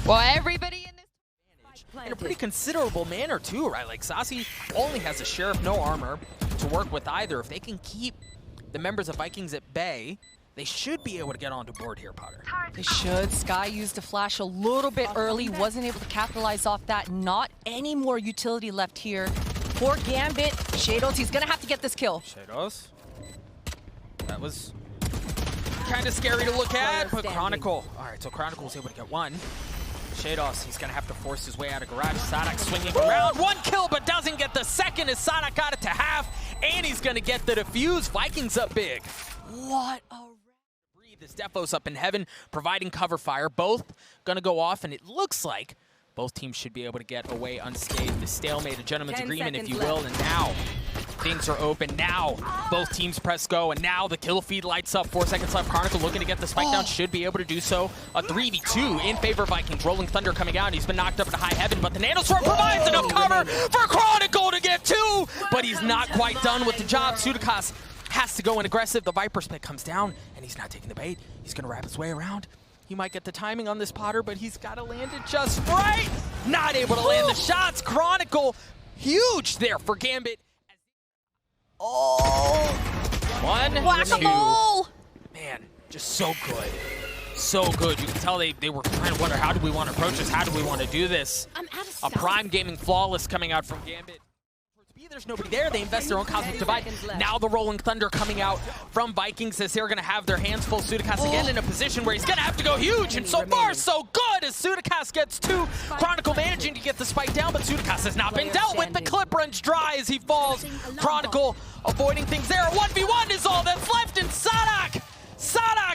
Well, everybody in this in a pretty considerable manner too, right? Like Sacy only has a Sheriff, no armor to work with either. If they can keep the members of Vikings at bay, they should be able to get onto board here, Potter. They should. Sky used a flash a little bit early, wasn't able to capitalize off that. Not any more utility left here for Gambit. Sheydos, he's gonna have to get this kill. Sheydos. That was kind of scary to look at, but Chronicle. All right, so Chronicle was able to get one. Sheydos, he's gonna have to force his way out of garage. Saadhak swinging around, one kill, but doesn't get the second as Saadhak got it to half, and he's gonna get the defuse. Vikings up big. What a breathe. This Defo's up in heaven, providing cover fire. Both gonna go off, and it looks like both teams should be able to get away unscathed. The stalemate, a gentleman's agreement, if you will, and now things are open. Now both teams press go, and now the kill feed lights up. 4 seconds left. Chronicle looking to get the spike down, should be able to do so. A 3v2 in favor of Vikings. Rolling Thunder coming out. He's been knocked up into high heaven, but the Nanosword provides enough cover for Chronicle to get two, but he's not quite done with the job. Sutecas has to go in aggressive. The Viper's Pit comes down, and he's not taking the bait. He's going to wrap his way around. He might get the timing on this, Potter, but he's got to land it just right. Not able to land the shots. Chronicle, huge there for Gambit. Oh, one, two. Man, just so good. So good. You can tell they were trying to wonder, how do we want to approach this? How do we want to do this? A Prime Gaming Flawless coming out from Gambit. There's nobody there. They invest their own Cosmic Divide. Now the Rolling Thunder coming out from Vikings as they're going to have their hands full. Sutecas again in a position where he's going to have to go huge. And so far, so good as Sutecas gets two. Chronicle managing to get the spike down, but Sutecas has not been dealt with. The clip runs dry as he falls. Chronicle avoiding things there. 1v1 is all that's left, and Saadhak,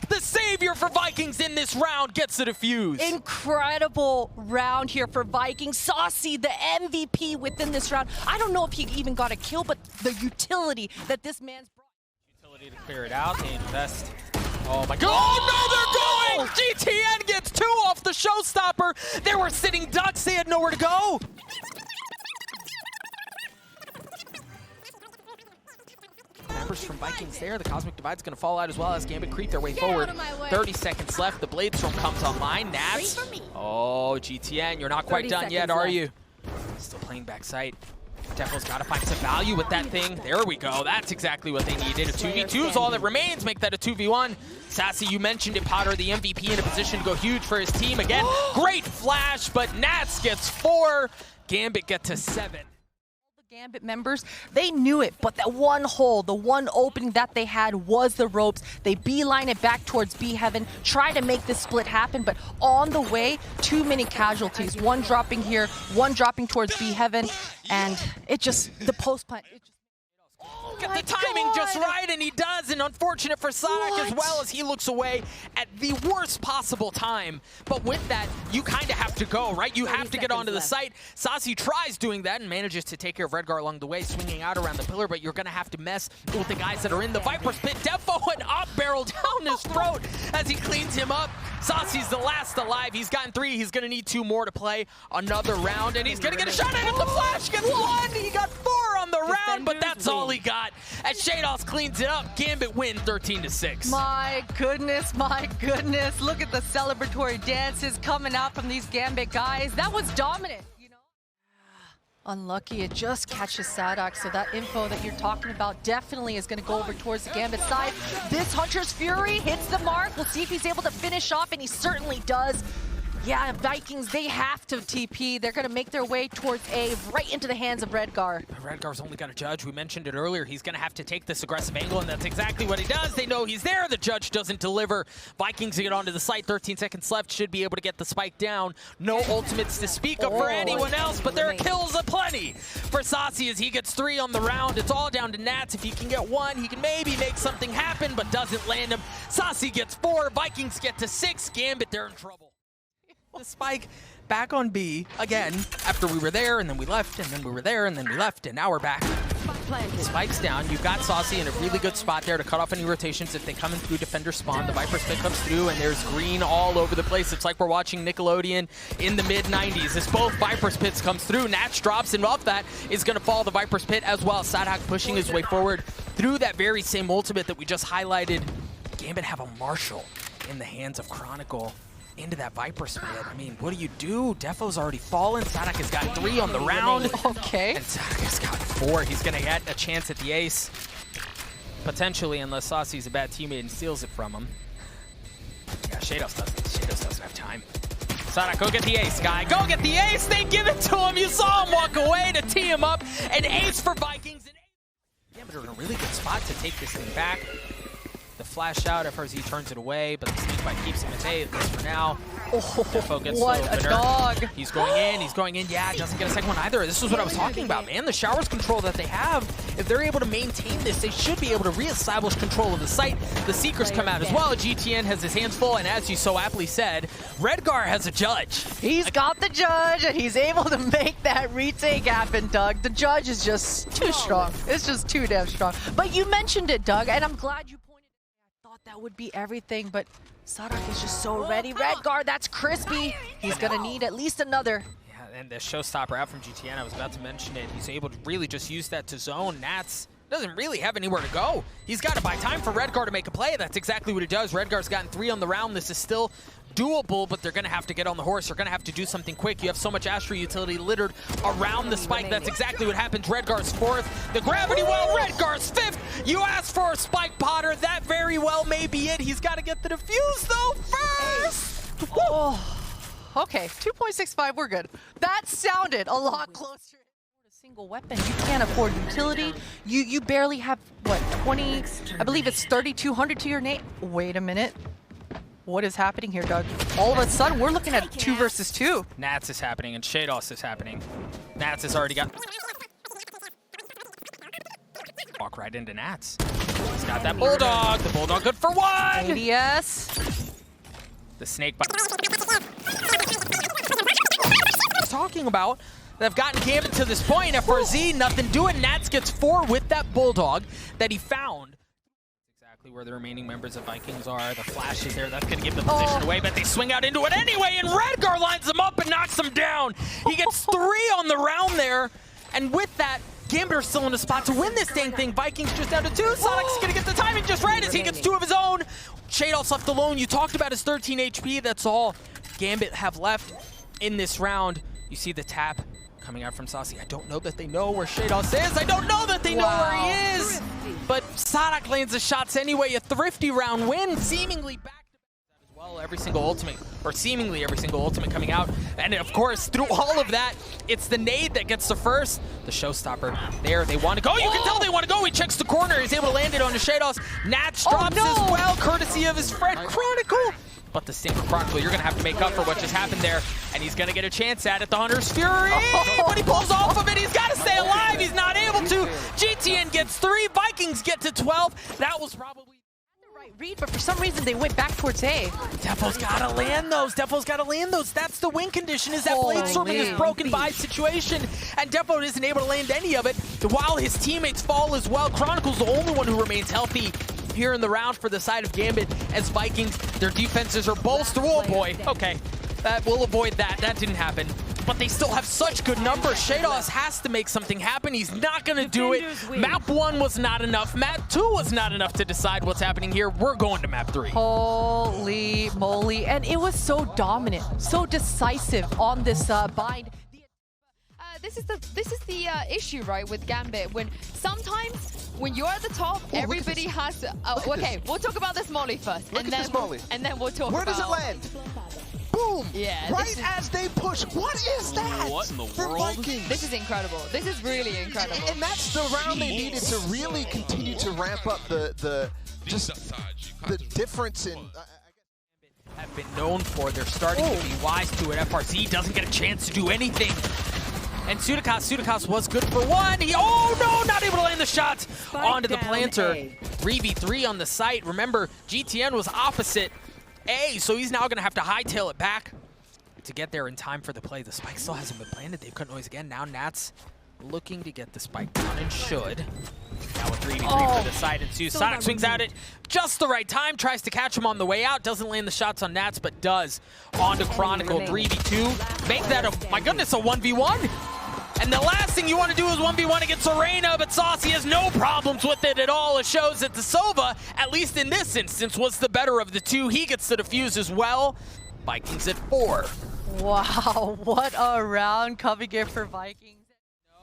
the savior for Vikings in this round, gets the defuse. Incredible round here for Vikings. Sacy, the MVP within this round. I don't know if he even got a kill, but the utility that this man's brought. Utility to clear it out. They invest. Oh my god. Oh no, they're going! GTN gets two off the showstopper. They were sitting ducks. They had nowhere to go. From Vikings there. The Cosmic Divide's going to fall out as well as Gambit creep their way forward. 30 seconds left. The Blade Storm comes online. Nats. Oh, GTN, you're not quite done yet, are you? Still playing backside. Defo's got to find some value with that thing. There we go. That's exactly what they needed. A 2v2 is all that remains. Make that a 2v1. Sacy, you mentioned it, Potter, the MVP in a position to go huge for his team. Again, great flash, but Nats gets 4. Gambit get to 7. Gambit members, they knew it, but that one hole, the one opening that they had was the ropes. They beeline it back towards B Heaven, try to make this split happen, but on the way, too many casualties. One dropping here, one dropping towards B Heaven, and it just, the post plant, it just... Get the timing just right, and he does, and unfortunate for Saadhak as well as he looks away at the worst possible time. But with that, you kind of have to go, right? You have to get onto the site. Sacy tries doing that and manages to take care of Redgar along the way, swinging out around the pillar, but you're going to have to mess with the guys that are in the Viper's Pit. Defo an up barrel down his throat as he cleans him up. Sacy's the last alive. He's gotten 3. He's going to need 2 more to play another round, and he's going to get a shot at it. The flash gets 1. He got 4 on the round, but that's all he got. As Sheydos cleans it up, Gambit win 13-6. My goodness, my goodness. Look at the celebratory dances coming out from these Gambit guys. That was dominant, you know? Unlucky, it just catches Saadhak, so that info that you're talking about definitely is going to go over towards the Gambit side. This Hunter's Fury hits the mark. We'll see if he's able to finish off, and he certainly does. Yeah, Vikings, they have to TP. They're going to make their way towards A, right into the hands of Redgar. Redgar's only got a judge. We mentioned it earlier. He's going to have to take this aggressive angle, and that's exactly what he does. They know he's there. The judge doesn't deliver. Vikings get onto the site. 13 seconds left. Should be able to get the spike down. No ultimates to speak of for anyone else, but there are kills aplenty for Sacy as he gets 3 on the round. It's all down to Nats. If he can get 1, he can maybe make something happen, but doesn't land him. Sacy gets 4. Vikings get to 6. Gambit, they're in trouble. The spike back on B again after we were there and then we left and then we were there and then we left and now we're back. Spike's down. You've got Sacy in a really good spot there to cut off any rotations if they come in through defender spawn. The Viper's Pit comes through and there's green all over the place. It's like we're watching Nickelodeon in the mid-90s. As both Viper's Pits comes through, Natch drops and off that is going to follow the Viper's Pit as well. Saadhak pushing his way forward through that very same ultimate that we just highlighted. Gambit have a Marshal in the hands of Chronicle. into that Viper split. I mean, what do? Defo's already fallen. Saadhak has got 3 on the round. Okay. And Saadhak has got 4. He's going to get a chance at the ace. Potentially, unless Sacy's a bad teammate and steals it from him. Yeah, Sheydos doesn't have time. Saadhak, go get the ace, guy. Go get the ace! They give it to him! You saw him walk away to tee him up. An ace for Vikings. Yeah, but they're in a really good spot to take this thing back. The flash out, FRZ turns it away, but the sneak bite keeps him at bay, at least for now. Defo gets what the a dog. He's going in. Yeah, doesn't get a second one either. This is what I was talking about, man. The showers control that they have, if they're able to maintain this, they should be able to reestablish control of the site. The Seekers come out as well. GTN has his hands full, and as you so aptly said, Redgar has a judge. He's got the judge, and he's able to make that retake happen, Doug. The judge is just too strong. It's just too damn strong. But you mentioned it, Doug, and I'm glad you pointed it. I thought that would be everything, but Saadhak is just so ready. Redgar, that's crispy. He's gonna need at least another. Yeah, and the showstopper out from GTN, I was about to mention it. He's able to really just use that to zone. Nats doesn't really have anywhere to go. He's got to buy time for Redgar to make a play. That's exactly what he does. Redgar's gotten 3 on the round. This is still doable, but they're going to have to get on the horse. They're going to have to do something quick. You have so much Astra utility littered around the spike. That's exactly what happens. Redgar's 4th. The gravity well, Redgar's 5th. You asked for a spike, Potter. That very well may be it. He's got to get the defuse, though, first. Oh, okay, 2.65, we're good. That sounded a lot closer. A single weapon, you can't afford utility. You barely have, what, 20, I believe it's 3,200 to your name. Wait a minute. What is happening here, Doug? All of a sudden, we're looking at 2 versus 2. Nats is happening, and Sheydos is happening. Nats has already got... Walk right into Nats. He's got that Bulldog. The Bulldog good for 1! ADS. The snake bite. Talking about, they've gotten Gambit to this point. FRZ, nothing doing. Nats gets 4 with that Bulldog that he found. Where the remaining members of Vikings are. The flash is there. That's going to give the position away, but they swing out into it anyway, and Redgar lines him up and knocks him down. He gets 3 on the round there, and with that, Gambit are still in a spot to win this dang thing. Vikings just down to 2. Saadhak's going to get the timing just right as he gets 2 of his own. Sheydos left alone. You talked about his 13 HP. That's all Gambit have left in this round. You see the tap coming out from Sacy. I don't know that they know where Sheydos is. I don't know that they know where he is. But Saadhak lands the shots anyway. A thrifty round win, seemingly back to back as well. Every single ultimate, or seemingly every single ultimate coming out. And of course, through all of that, it's the nade that gets the first. The showstopper there. They want to go. You can tell they want to go. He checks the corner. He's able to land it on the Sheydos. Nats drops as well, courtesy of his friend Chronicle. But the sting for Chronicle, you're going to have to make up for what just happened there. And he's going to get a chance at it. The Hunter's Fury, but he pulls off of it. He's got to stay alive. He's not able to. GTN gets 3. Vikings get to 12. That was probably the right read, but for some reason they went back towards A. Defo's got to land those. Defo's got to land those. That's the win condition, is that blade storming is broken by situation. And Defo isn't able to land any of it while his teammates fall as well. Chronicle's the only one who remains healthy here in the round for the side of Gambit as Vikings, their defenses are bolstered. Oh boy, okay. We'll avoid that. That didn't happen. But they still have such good numbers. Sheydos has to make something happen. He's not going to do it. Map 1 was not enough. Map 2 was not enough to decide what's happening here. We're going to map 3. Holy moly. And it was so dominant, so decisive on this bind. This is the issue, right, with Gambit. When sometimes when you're at the top, everybody has. Okay, we'll talk about this molly first, and then we'll talk. Where does it land? Boom! Yeah. Right as they push. What is that? What in the for world? Vikings? This is incredible. This is really incredible. And that's the round they needed to really continue to ramp up the difference in. Have been known for. They're starting to be wise to it. FRZ doesn't get a chance to do anything. And Sutecas was good for 1. Oh no, not able to land the shot onto the planter. 3v3 on the site. Remember, GTN was opposite A, so he's now going to have to hightail it back to get there in time for the play. The spike still hasn't been planted. They've cut noise again. Now Nats looking to get the spike down and should. Now a 3v3 for the side ensues. Saadhak swings at it just the right time, tries to catch him on the way out, doesn't land the shots on Nats, but does onto Chronicle. 3v2. Make that a, my goodness, a 1v1. And the last thing you want to do is 1v1 against Arena, but Sacy has no problems with it at all. It shows that the Sova, at least in this instance, was the better of the two. He gets the defuse as well. Vikings at 4. Wow, what a round coming in for Vikings.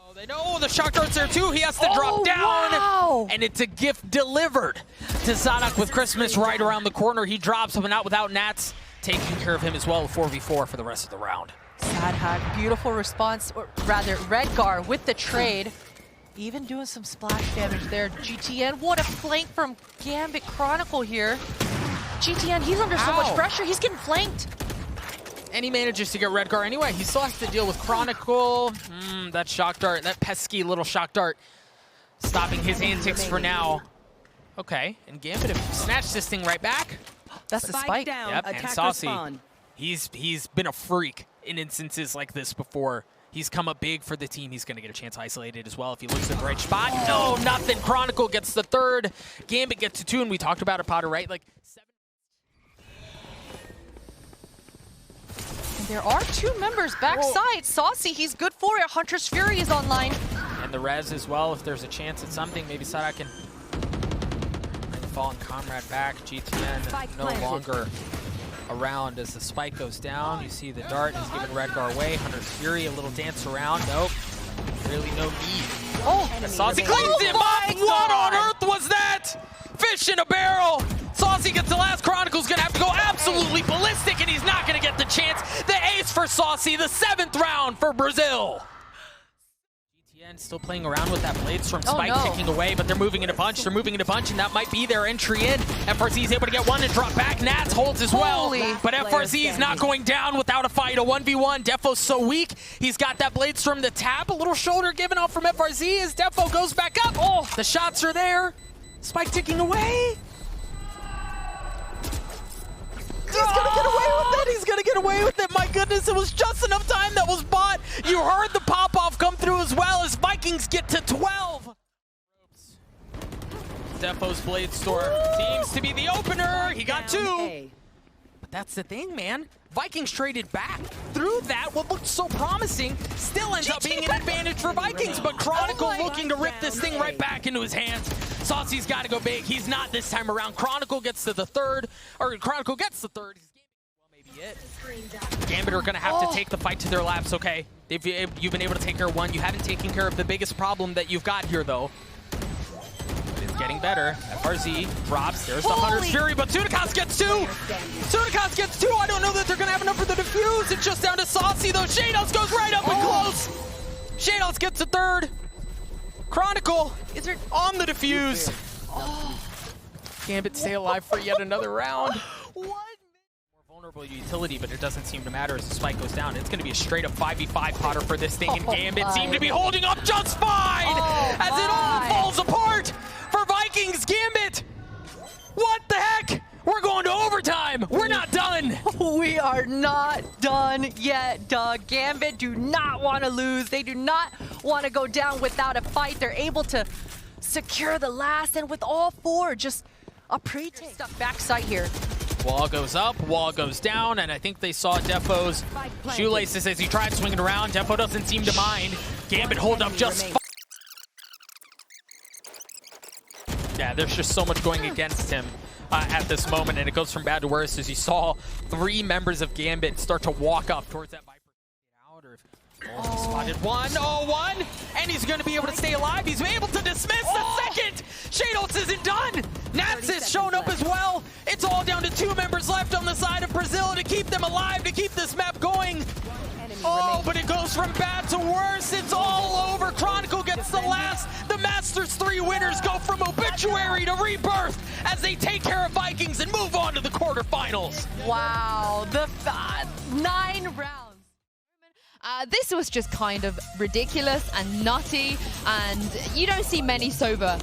Oh, they know the shock dart's there too. He has to drop down. Wow. And it's a gift delivered to Saadhak with Christmas right around the corner. He drops him out without Nats taking care of him as well. 4v4 for the rest of the round. Saadhak, beautiful response, or rather Redgar with the trade. Even doing some splash damage there. GTN, what a flank from Gambit Chronicle here. GTN, he's under so much pressure, he's getting flanked. And he manages to get Redgar anyway. He still has to deal with Chronicle. That shock dart, that pesky little shock dart, stopping his antics for now. Okay, and Gambit have snatched this thing right back. That's the spike. Down. Yep, and Sacy, he's been a freak in instances like this before. He's come up big for the team. He's going to get a chance isolated as well if he looks at the right spot. No, nothing. Chronicle gets the 3rd. Gambit gets to 2, and we talked about it, Potter, right? Like 7. And there are 2 members backside. Sacy, he's good for it. Hunter's Fury is online. And the res as well, if there's a chance at something. Maybe Saadhak can bring the fallen comrade back. GTN no longer around as the spike goes down. You see the dart is giving Redgar away. Hunter's Fury, a little dance around. Nope. Really no need. Oh, Sacy cleans him up. What on earth was that? Fish in a barrel. Sacy gets the last. Chronicle's going to have to go absolutely ballistic, and he's not going to get the chance. The ace for Sacy, the 7th round for Brazil. Still playing around with that Bladestorm spike ticking away, but they're moving in a bunch. They're moving in a bunch, and that might be their entry in. FRZ is able to get one and drop back. Nats holds as well, but FRZ is not going down without a fight. A 1v1. Defo's so weak. He's got that Bladestorm to tap. A little shoulder given off from FRZ as Defo goes back up. Oh, the shots are there. Spike ticking away. He's gonna get away with it. He's gonna get away with it. My goodness, it was just enough time that was bought. You heard the pop-off come through as well as Vikings get to 12. Defo's Bladestorm seems to be the opener. He got 2. But that's the thing, man. Vikings traded back. Through that, what looked so promising still ends up being an advantage for Vikings, but Chronicle looking to rip this thing right back into his hands. Sacy's got to go big. He's not this time around. Chronicle gets to the 3rd, or Chronicle gets the 3rd. Well, maybe it. Gambit are going to have to take the fight to their laps, okay? You've been able to take care of one. You haven't taken care of the biggest problem that you've got here, though. It's getting better. FRZ drops. There's the Hunter's Fury, but Sutecas gets 2. Sutecas gets 2. I don't know that they're going to have enough for the defuse. It's just down to Sacy, though. Sheydos goes right up and close. Sheydos gets a 3rd. Chronicle is on the defuse. Gambit stay alive for yet another round. What? More vulnerable utility, but it doesn't seem to matter as the spike goes down. It's going to be a straight up 5v5 Potter for this thing, and Gambit seem to be holding up just fine as it all falls apart for Vikings. Gambit, what the heck? We're going to overtime. We're not done. We are not done yet, Doug. Gambit do not want to lose. They do not want to go down without a fight. They're able to secure the last, and with all 4, just a pre-take. Stuck backside here. Wall goes up, wall goes down, and I think they saw Defo's shoelaces as he tried swinging around. Defo doesn't seem to mind. Gambit hold up just fine. Yeah, there's just so much going against him at this moment, and it goes from bad to worse as you saw 3 members of Gambit start to walk up towards that Viper. Spotted 1, and he's going to be able to stay alive. He's able to dismiss the 2nd. Sheydos isn't done. Nats has shown up as well. It's all down to 2 members left on the side of Brazil to keep them alive, to keep this map going. Oh, but it goes from bad to worse. It's all over. Chronicle gets the last. The Masters 3 winners go from obituary to rebirth as they take care of Vikings and move on to the quarterfinals. Wow, the 9 rounds. This was just kind of ridiculous and nutty, and you don't see many sober.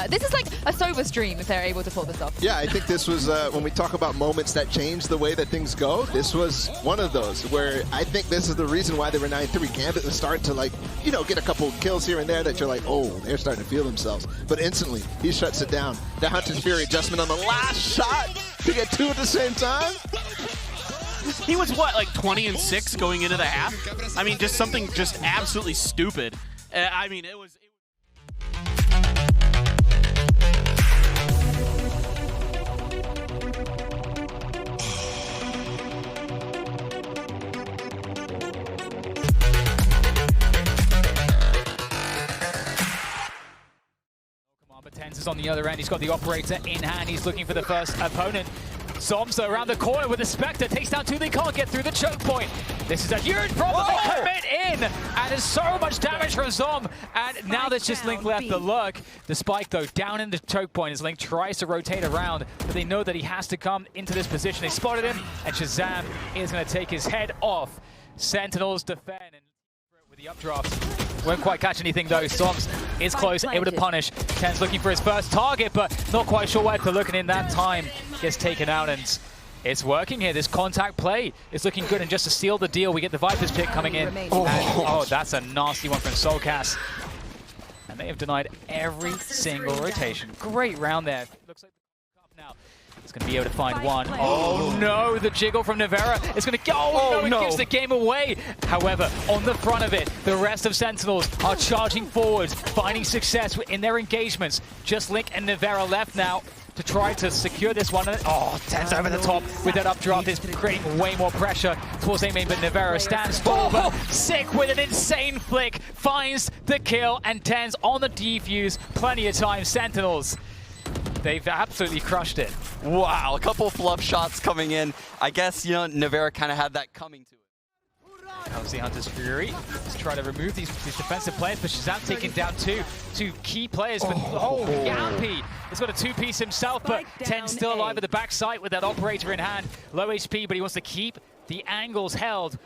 This is like a sober stream if they're able to pull this off. Yeah, I think this was, when we talk about moments that change the way that things go, this was one of those where I think this is the reason why they were 9-3. Gambit was starting to, like, you know, get a couple kills here and there that you're like, oh, they're starting to feel themselves. But instantly, he shuts it down. The Hunter's Fury adjustment on the last shot to get 2 at the same time. He was, what, like 20-6 going into the half? I mean, just something just absolutely stupid. I mean, it was... on the other end. He's got the operator in hand. He's looking for the first opponent. Zombs around the corner with the Spectre. Takes down 2. They can't get through the choke point. This is a huge problem. They commit in. And there's so much damage from Zomb. And now there's just Link left. The Lurk. The Spike, though, down in the choke point as Link tries to rotate around. But they know that he has to come into this position. They spotted him. And ShahZaM is going to take his head off. Sentinels defend. And with the updrafts. Won't quite catch anything though. Zombs is close, able to punish. TenZ looking for his first target, but not quite sure where to look, and in that time gets taken out, and it's working here. This contact play is looking good, and just to seal the deal, we get the Viper's pick coming in. Oh, that's a nasty one from Soulcas. And they have denied every single rotation. Great round there. Looks like the cup now. It's going to be able to find one. Oh no, the jiggle from Nevera is going to go. Oh no, it gives the game away. However, on the front of it, the rest of Sentinels are charging forward, finding success in their engagements. Just Link and Nevera left now to try to secure this one. Oh, TenZ over the top with that updraft is creating way more pressure towards A main, but Nevera stands tall, but Sick with an insane flick finds the kill, and TenZ on the defuse. Plenty of time, Sentinels. They've absolutely crushed it. Wow, a couple fluff shots coming in. I guess, you know, Nevera kind of had that coming to it. Obviously, Hunter's Fury to try to remove these defensive players, but ShahZaM taking down two key players. But Jamppi has got a 2-piece himself, but TenZ still alive at the backside with that operator in hand. Low HP, but he wants to keep the angles held.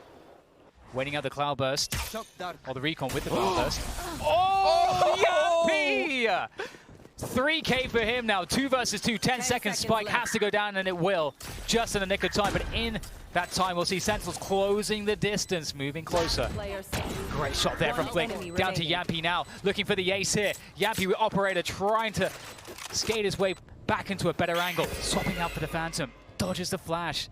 Waiting out the Cloudburst, or the recon with the Cloudburst. Oh, Jamppi! 3K for him now, 2 versus 2, 10 seconds. Spike has to go down, and it will, just in the nick of time. But in that time, we'll see Sentinels closing the distance, moving closer. Great shot there from Flick, down to Jamppi now, looking for the ace here. Jamppi with operator trying to skate his way back into a better angle, swapping out for the Phantom, dodges the flash.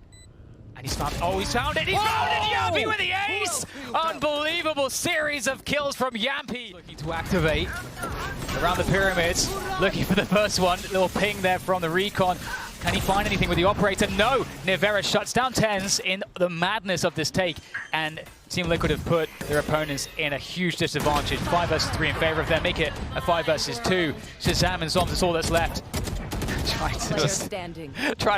And he's found, he's found it! He's found it! Jamppi with the ace! Unbelievable series of kills from Jamppi. Looking to activate around the pyramids, looking for the first one. Little ping there from the recon. Can he find anything with the operator? No! Nevera shuts down TenZ in the madness of this take, and Team Liquid have put their opponents in a huge disadvantage. 5 versus 3 in favor of them, make it a 5 versus 2. ShahZaM and Zombs is all that's left. Trying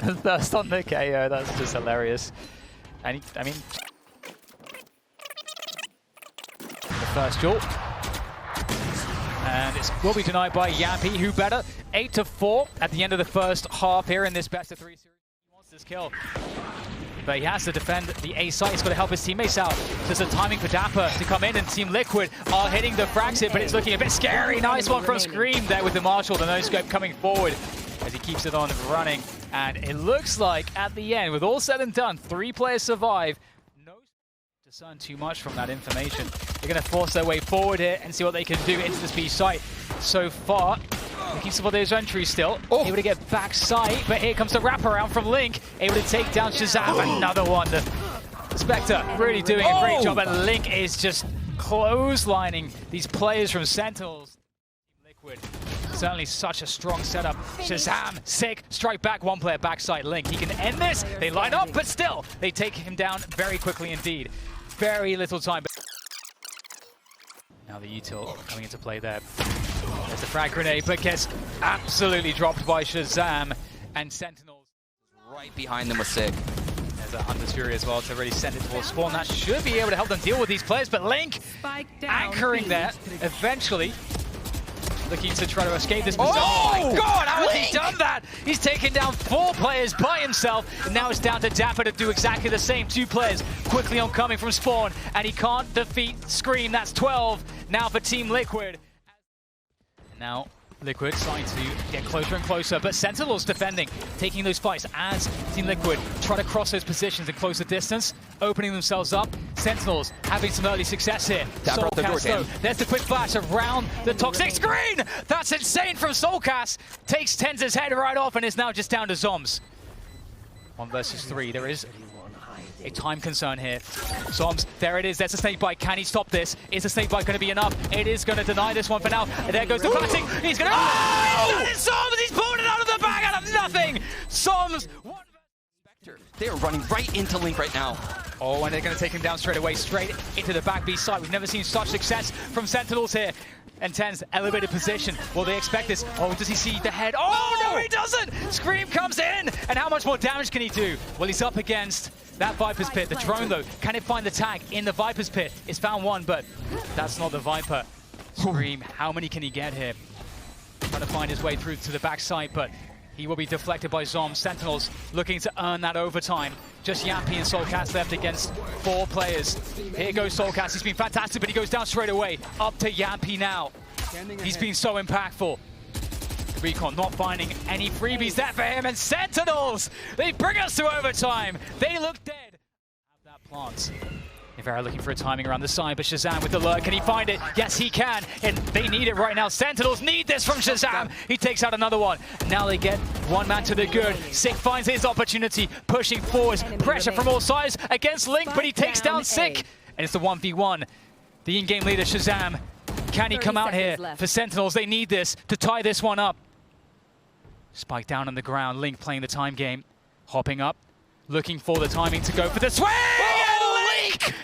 to thirst on the KO, that's just hilarious. And I mean, the first duel. And it will be denied by Jamppi, who better. 8-4 at the end of the first half here in this best of 3 series. He wants this kill, but he has to defend the A site. He's got to help his teammates out. There's a timing for Dapr to come in, and Team Liquid are hitting the frags hit, but it's looking a bit scary. Nice one from Scream there with the Marshall, the no-scope coming forward as he keeps it on running. And it looks like at the end, with all said and done, 3 players survive. No discern too much from that information. They're going to force their way forward here and see what they can do into this B site. So far, looking for those entries still. Able to get backside, but here comes the wraparound from Link. Able to take down ShahZaM. Another one. The Spectre really doing a great job, and Link is just clotheslining these players from Sentinels. Liquid. Certainly such a strong setup. ShahZaM, sick, strike back, 1 player backside Link. He can end this, they line up, but still, they take him down very quickly indeed. Very little time. Now the util coming into play there. There's the frag grenade, but gets absolutely dropped by ShahZaM, and Sentinels Right behind them with Sick. There's a Hunter's Fury as well to really send it towards spawn. That should be able to help them deal with these players, but Link anchoring there eventually. Looking to try to escape this position. Oh my god, how has he done that? He's taken down 4 players by himself, and now it's down to Dapr to do exactly the same. 2 players quickly oncoming from spawn, and he can't defeat Scream. That's 12 now for Team Liquid. And now Liquid starting to get closer and closer, but Sentinels defending, taking those fights as Team Liquid try to cross those positions and close the distance, opening themselves up. Sentinels having some early success here. Soulcas though, there's the quick flash around the toxic screen! That's insane from Soulcas! Takes TenZ's head right off and is now just down to Zombs. 1 versus 3, there is a time concern here. Zombs, there it is, there's a snake bite. Can he stop this? Is the snake bite going to be enough? It is going to deny this one for now. There goes the flashing. He's going to... Oh! That is Zombs! He's pulled it out of the bag out of nothing! Zombs! They are running right into Link right now. Oh, and they're going to take him down straight away, straight into the back B side. We've never seen such success from Sentinels here. And TenZ, elevated position. Will they expect this? Oh, does he see the head? Oh, no, he doesn't! Scream comes in! And how much more damage can he do? Well, he's up against that Viper's Pit. The drone, though, can it find the tag in the Viper's Pit? It's found one, but that's not the Viper. Scream, how many can he get here? Trying to find his way through to the backside, but he will be deflected by Zombs. Sentinels looking to earn that overtime. Just Jamppi and Soulcas left against 4 players. Here goes Soulcas. He's been fantastic, but he goes down straight away. Up to Jamppi now. He's been so impactful. Recon not finding any freebies there for him. And Sentinels, they bring us to overtime. They look dead. Have that plant. Nivera looking for a timing around the side, but ShahZaM with the lurk. Can he find it? Yes, he can. And they need it right now. Sentinels need this from ShahZaM. He takes out another one. Now they get one man to the good. Sick finds his opportunity, pushing forwards. Pressure from all sides against Link, but he takes down Sick. And it's the 1v1. The in-game leader, ShahZaM. Can he come out here for Sentinels? They need this to tie this one up. Spike down on the ground. Link playing the time game. Hopping up. Looking for the timing to go for the swing.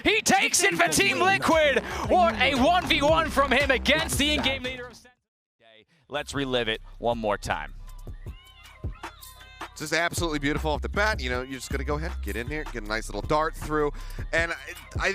He takes it for Team Liquid. What a 1v1 from him against the in-game leader of Sentinels. Let's relive it one more time. Just absolutely beautiful off the bat. You know, you're just going to go ahead, get in here, get a nice little dart through. And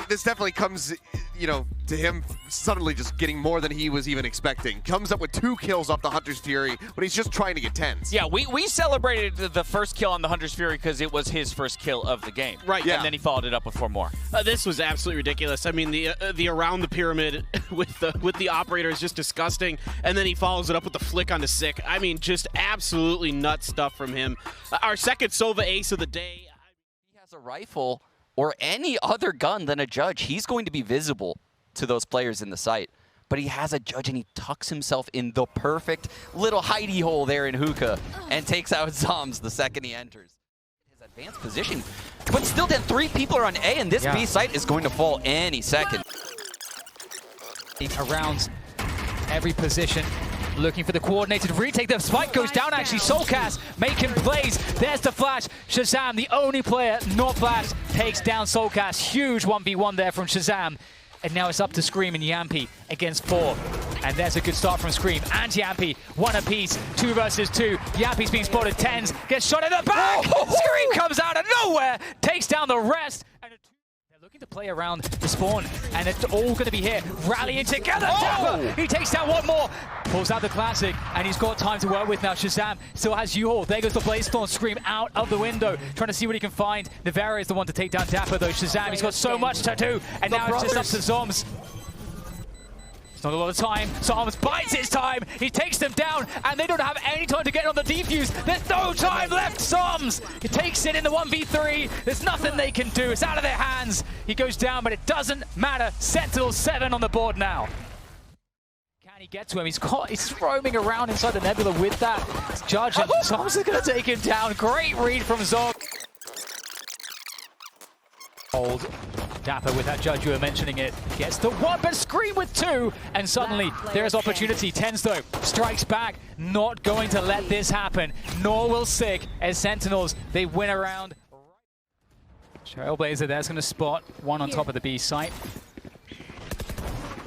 this definitely comes, you know, to him suddenly just getting more than he was even expecting. Comes up with 2 kills off the Hunter's Fury, but he's just trying to get TenZ. Yeah, we celebrated the first kill on the Hunter's Fury because it was his first kill of the game. Right, yeah. And then he followed it up with 4 more. This was absolutely ridiculous. I mean, the around the pyramid with the operator is just disgusting. And then he follows it up with the flick onto Sick. I mean, just absolutely nuts stuff from him. Our second Sova ace of the day. He has a rifle or any other gun than a judge. He's going to be visible to those players in the site. But he has a judge and he tucks himself in the perfect little hidey hole there in hookah and takes out Zombs the second he enters. His advanced position. But still then 3 people are on A and this B site is going to fall any second. Around every position. Looking for the coordinated retake. The spike goes down, actually. Soulcas making plays. There's the flash. ShahZaM, the only player not flashed, takes down Soulcas. Huge 1v1 there from ShahZaM. And now it's up to Scream and Jamppi against 4. And there's a good start from Scream and Jamppi. 1 apiece, 2 versus 2. Jamppi's being spotted. TenZ gets shot in the back. Scream comes out of nowhere, takes down the rest. And they're looking to play around the spawn, and it's all going to be here, rallying together. Dapr, he takes down one more, pulls out the classic, and he's got time to work with now. ShahZaM still has U-Haul. There goes the Blaze Storm. Scream out of the window, trying to see what he can find. Nivera is the one to take down Dapr, though. ShahZaM, he's got so much to do, and now it's just up to Zombs. Not a lot of time. Zombs bites his time. He takes them down, and they don't have any time to get on the defuse. There's no time left. Zombs, he takes it in the 1v3. There's nothing they can do. It's out of their hands. He goes down, but it doesn't matter. Sentinels 7 on the board now. Can he get to him? He's roaming around inside the nebula with that judge, and Zombs is going to take him down. Great read from Zombs. Old Dapr with that judge, you were mentioning it, gets the 1, but Scream with 2, and suddenly there is opportunity. TenZ though strikes back, not going to let this happen, nor will Sick, as Sentinels, they win around. Trailblazer there's going to spot 1 on top of the B site.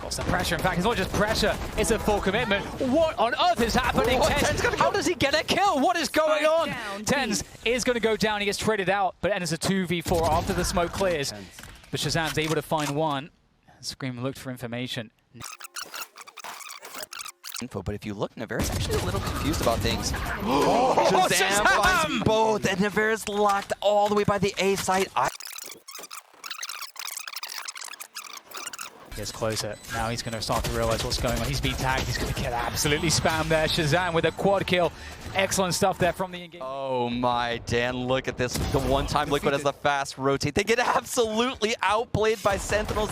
Lots of pressure, in fact it's not just pressure, it's a full commitment. What on earth is happening? TenZ, how does he get a kill? What is going on? TenZ is going to go down, he gets traded out, but enters a 2v4 after the smoke clears. But ShahZaM's able to find 1. Scream looked for information. But if you look, Nivera's actually a little confused about things. ShahZaM finds both, and Nivera's locked all the way by the A site. Gets closer. Now he's going to start to realize what's going on. He's been tagged. He's going to get absolutely spammed there. ShahZaM with a quad kill. Excellent stuff there from the in-game. Oh my, Dan, look at this. The one time Liquid has the fast rotate. They get absolutely outplayed by Sentinels.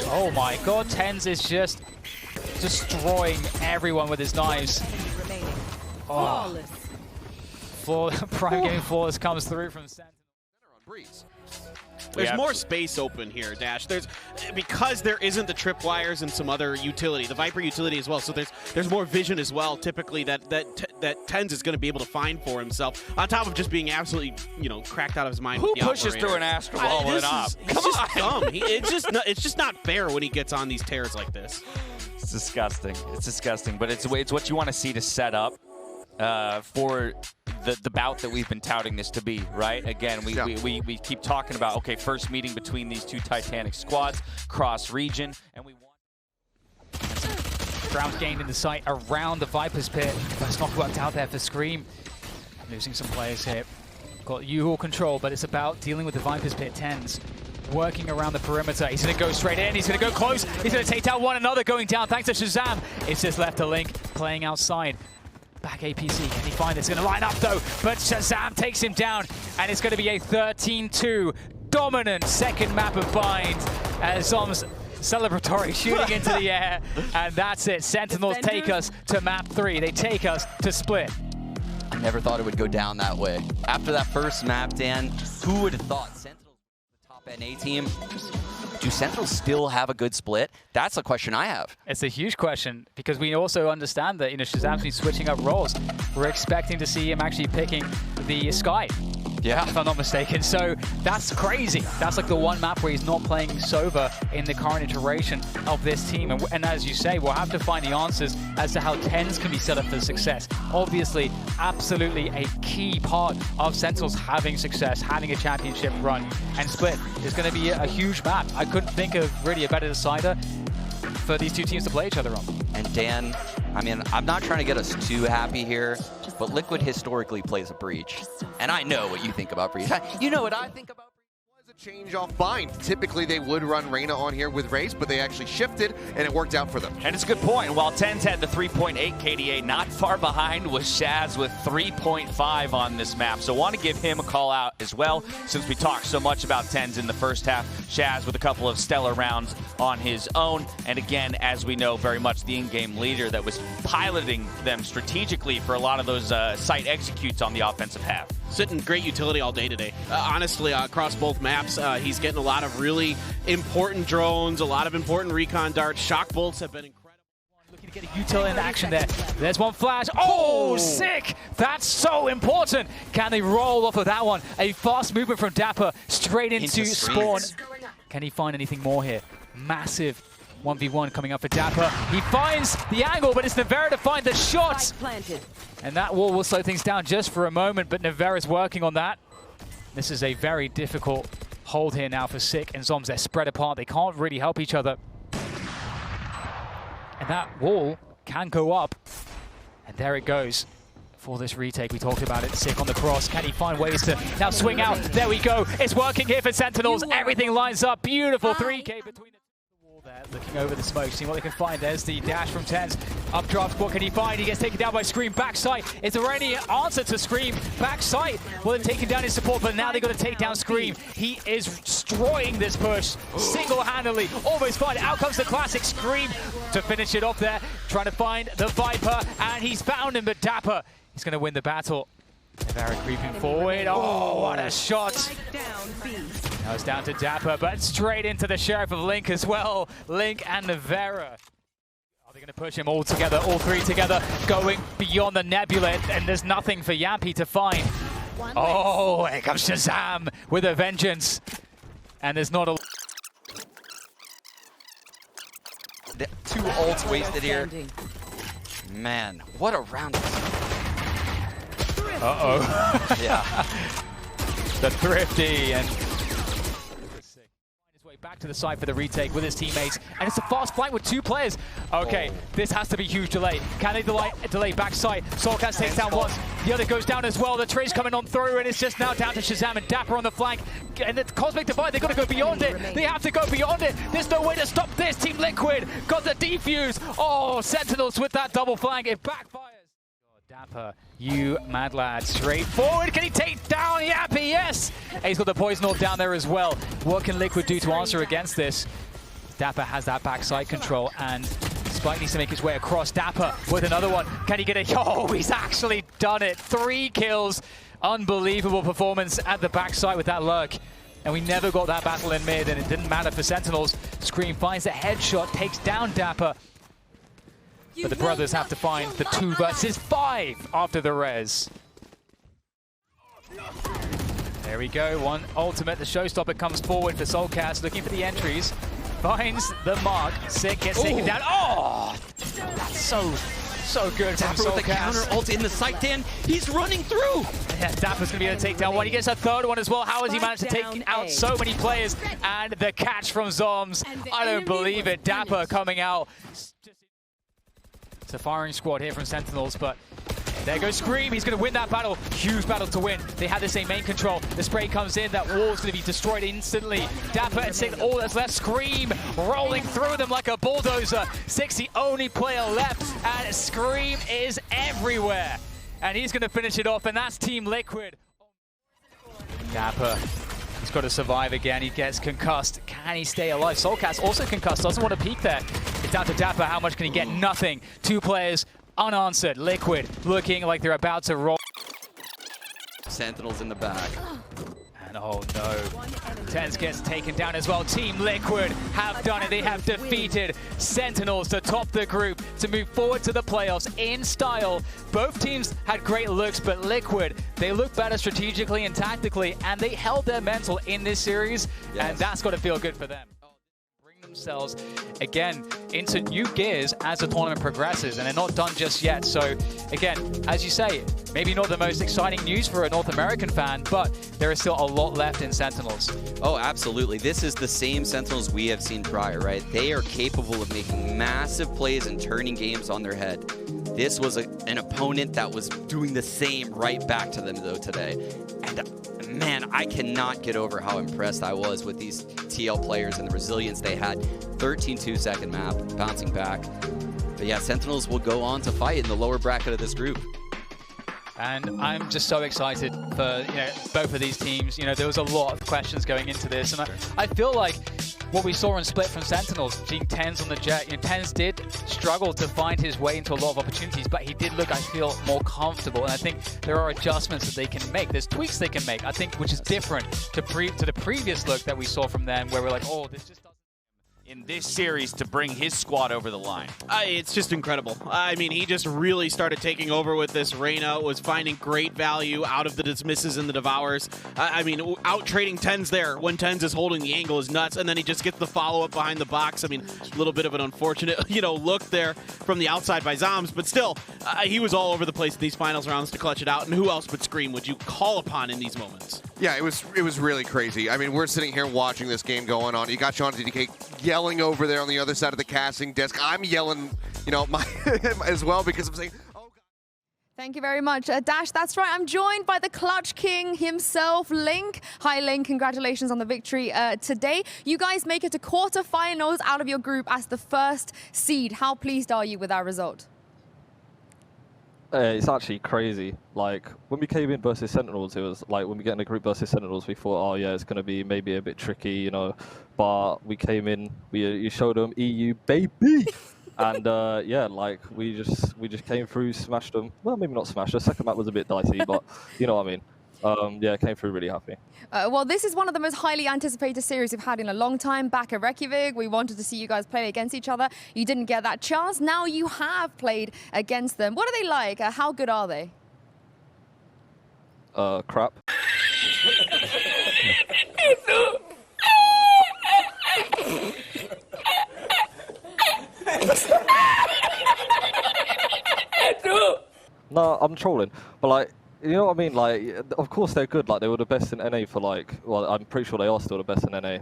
Oh my god, TenZ is just destroying everyone with his knives. Oh. Prime game flawless comes through from Sentinels. Breeze. There's more space open here, Dash. Because there isn't the tripwires and some other utility, the Viper utility as well. So there's more vision as well. Typically, that TenZ is going to be able to find for himself. On top of just being absolutely, cracked out of his mind. Who with the pushes operator. through an Astral Ball with up? Come on, dumb. It's just not fair when he gets on these tears like this. It's disgusting. It's disgusting, but it's what you want to see to set up for the bout that we've been touting this to be, right? Again, we keep talking about, okay, first meeting between these two Titanic squads, cross-region, and we want... Ground gained in the site around the Viper's pit. That's not worked out there for Scream. Losing some players here. Got U-Haul control, but it's about dealing with the Viper's pit. TenZ working around the perimeter. He's going to go straight in. He's going to go close. He's going to take down one another going down thanks to ShahZaM. It's just left a Link playing outside. Back APC, can he find this? Going to line up though, but ShahZaM takes him down, and it's going to be a 13-2 dominant second map of Bind as Zombs celebratory shooting into the air, and that's it. Sentinels take us to map 3. They take us to Split. I never thought it would go down that way. After that first map, Dan, who would have thought Sentinels the top NA team? Do Sentinels still have a good split? That's a question I have. It's a huge question because we also understand that ShahZaM's been switching up roles. We're expecting to see him actually picking the Sky. Yeah. If I'm not mistaken. So that's crazy. That's like the one map where he's not playing Sova in the current iteration of this team. And as you say, we'll have to find the answers as to how TenZ can be set up for success. Obviously, absolutely a key part of Sentinels having success, having a championship run. And Split is going to be a huge map. I couldn't think of really a better decider for these two teams to play each other on. And Dan, I mean, I'm not trying to get us too happy here, but Liquid historically plays a Breach. And I know what you think about Breach. You know what I think about Breach. Change off Bind. Typically they would run Reyna on here with Race, but they actually shifted and it worked out for them. And it's a good point. While TenZ had the 3.8 KDA, not far behind was Shaz with 3.5 on this map. So want to give him a call out as well, since we talked so much about TenZ in the first half. Shaz with a couple of stellar rounds on his own. And again, as we know, very much the in-game leader that was piloting them strategically for a lot of those site executes on the offensive half. Sitting great utility all day today. Honestly, across both maps, he's getting a lot of really important drones, a lot of important recon darts. Shock bolts have been incredible. Looking to get a util in action there. There's one flash. Oh, sick! That's so important. Can they roll off of that one? A fast movement from Dapr straight into spawn. Can he find anything more here? Massive 1v1 coming up for Dapr. He finds the angle, but it's Nevera to find the shot. And that wall will slow things down just for a moment, but Nevera's working on that. This is a very difficult hold here now for Sick and Zombs. They're spread apart. They can't really help each other. And that wall can go up. And there it goes for this retake. We talked about it. Sick on the cross. Can he find ways to now swing out? There we go. It's working here for Sentinels. Everything lines up. Beautiful 3K between the wall there. Looking over the smoke, seeing what they can find. There's the dash from TenZ. Updraft, what can he find? He gets taken down by Scream. Backside. Is there any answer to Scream? Backside. Well, they're taking down his support, but now they're going to take down Scream. He is destroying this push single-handedly. Almost fine. Out comes the classic Scream to finish it off there. Trying to find the Viper, and he's found him, but Dapr, he's going to win the battle. Nevera creeping forward. Oh, what a shot. Now it's down to Dapr, but straight into the Sheriff of Link as well. Link and Nevera. Are they going to push him all together, all three together, going beyond the nebula, and there's nothing for Jamppi to find. Oh, here comes ShahZaM with a vengeance. And there's not a... The 2 ults wasted here. Man, what a round. Uh-oh. Yeah. The Thrifty and... his way back to the side for the retake with his teammates. And it's a fast flank with 2 players. Okay, this has to be huge delay. Can they delay backside? Soulcas takes down once. The other goes down as well. The trace coming on through, and it's just now down to ShahZaM and Dapr on the flank. And the Cosmic Divide, they've got to go beyond it. They have to go beyond it. There's no way to stop this. Team Liquid got the defuse. Oh, Sentinels with that double flank. It backfires. Dapr, you mad lad, straight forward. Can he take down Jamppi? Yes! And he's got the Poison Orb down there as well. What can Liquid do to answer against this? Dapr has that backside control, and Spike needs to make his way across. Dapr with another one. Can he get a... Oh, he's actually done it. 3 kills Unbelievable performance at the backside with that lurk. And we never got that battle in mid, and it didn't matter for Sentinels. Scream finds a headshot, takes down Dapr. But the brothers have to find the 2 versus 5 after the res. There we go, one ultimate. The showstopper comes forward for Soulcas, looking for the entries. Finds the mark. Sick gets taken down. Oh! That's so good from Dapr with the counter Soulcas. ult in the site, Dan. He's running through. Yeah, Dapper's going to be able to take down one. He gets a 3rd one as well. How has he managed to take out so many players? And the catch from Zombs. I don't believe it. Dapr coming out. It's a firing squad here from Sentinels, but there goes Scream. He's going to win that battle. Huge battle to win. They had the same main control. The spray comes in. That wall's going to be destroyed instantly. Dapr and Sick, all that's left. Scream rolling through them like a bulldozer. Sick's the only player left, and Scream is everywhere. And he's going to finish it off, and that's Team Liquid. Dapr, he's got to survive again. He gets concussed. Can he stay alive? Soulcas also concussed. Doesn't want to peek there. It's down to Dapr. How much can he get? Nothing. 2 players unanswered. Liquid looking like they're about to roll. Sentinels in the back. And oh no, TenZ gets taken down as well. Team Liquid have done it. They have defeated Sentinels to top the group to move forward to the playoffs in style. Both teams had great looks, but Liquid, they look better strategically and tactically, and they held their mental in this series, and that's got to feel good for them. Themselves again into new gears as the tournament progresses, and they're not done just yet. So again, as you say, maybe not the most exciting news for a North American fan, but there is still a lot left in Sentinels. Oh, absolutely. This is the same Sentinels we have seen prior, right? They are capable of making massive plays and turning games on their head. This was an opponent that was doing the same right back to them though today. And man, I cannot get over how impressed I was with these TL players and the resilience they had. 13-2 second map, bouncing back. But yeah, Sentinels will go on to fight in the lower bracket of this group. And I'm just so excited for both of these teams. There was a lot of questions going into this, and I feel like what we saw in Split from Sentinels, seeing TenZ on the Jet, TenZ did struggle to find his way into a lot of opportunities, but he did look, I feel, more comfortable. And I think there are adjustments that they can make. There's tweaks they can make, I think, which is different to the previous look that we saw from them, where we're like, oh, this just doesn't. In this series to bring his squad over the line. It's just incredible. I mean, he just really started taking over with this. Reyna was finding great value out of the dismisses and the devours. I mean, out trading TenZ there when TenZ is holding the angle is nuts, and then he just gets the follow-up behind the box. I mean, a little bit of an unfortunate, look there from the outside by Zombs, but still, he was all over the place in these finals rounds to clutch it out, and who else but Scream would you call upon in these moments? Yeah, it was really crazy. I mean, we're sitting here watching this game going on. You got Sean DK yelling over there on the other side of the casting desk. I'm yelling, as well because I'm saying, oh God. Thank you very much, Dash. That's right. I'm joined by the Clutch King himself, Link. Hi, Link. Congratulations on the victory today. You guys make it to quarterfinals out of your group as the first seed. How pleased are you with our result? It's actually crazy. Like, when we came in versus Sentinels, it was like, when we get in a group versus Sentinels, we thought, oh yeah, it's going to be maybe a bit tricky, but we came in, you showed them EU, baby! And yeah, like, we just came through, smashed them. Well, maybe not smashed, the second map was a bit dicey, but you know what I mean. Yeah, came through really happy. Well, this is one of the most highly anticipated series we've had in a long time. Back at Reykjavik, we wanted to see you guys play against each other. You didn't get that chance. Now you have played against them. What are they like? How good are they? Crap. No, I'm trolling, but like, you know what I mean? Like, of course they're good. Like, they were the best in NA for like, well, I'm pretty sure they are still the best in NA.